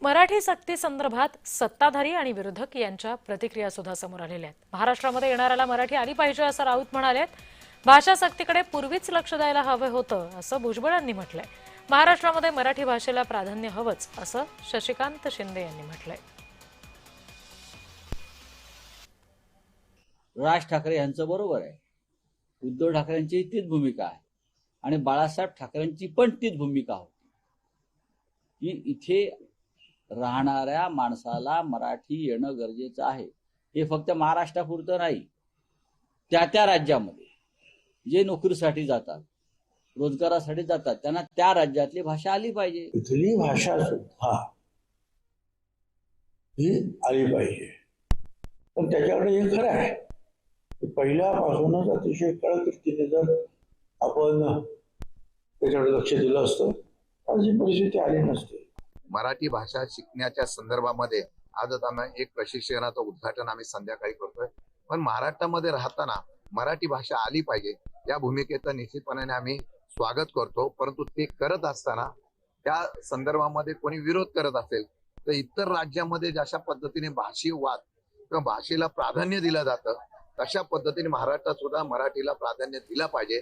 मराठी सक्ती संदर्भात सत्ताधारी आणि विरोधक यांच्या प्रतिक्रिया सुद्धा समोर आलेल्या आहेत। महाराष्ट्रामध्ये येणाऱ्याला मराठी आली पाहिजे असं राऊत म्हणालेत। भाषा सक्तीकडे पूर्वीच लक्ष द्यायला हवे होतं असं भुजबळांनी म्हटलंय। महाराष्ट्रामध्ये मराठी भाषेला प्राधान्य हवंच असं शशिकांत शिंदे यांनी म्हटलंय। राज ठाकरे यांचं बरोबर आहे, उद्धव ठाकरेंची तीच भूमिका आहे आणि बाळासाहेब ठाकरेंची पण तीच भूमिका होती की इथे राहणाऱ्या माणसाला मराठी येणं गरजेचं आहे। हे फक्त महाराष्ट्रापुरतं नाही, त्या राज्यामध्ये जे नोकरीसाठी जातात, रोजगारासाठी जातात, त्यांना त्या राज्यातली भाषा आली पाहिजे। इथली भाषा सुद्धा ही आली पाहिजे। पण त्याच्याकडे हे खरं आहे, पहिल्यापासूनच अतिशय कळकळीने जर आपण त्याच्याकडे लक्ष दिलं असतं तर ही परिस्थिती आली नसते। मराठी भाषा शिकण्याच्या संदर्भामध्ये आजच आम्ही एक प्रशिक्षणाचं उद्घाटन आम्ही संध्याकाळी करतोय। पण महाराष्ट्रामध्ये राहताना मराठी भाषा आली पाहिजे या भूमिकेचं निश्चितपणाने आम्ही स्वागत करतो। परंतु ते करत असताना त्या संदर्भामध्ये कोणी विरोध करत असेल तर इतर राज्यामध्ये जशा पद्धतीने भाषी वाद किंवा भाषेला प्राधान्य दिलं जातं तशा पद्धतीने महाराष्ट्रात सुद्धा मराठीला प्राधान्य दिलं पाहिजे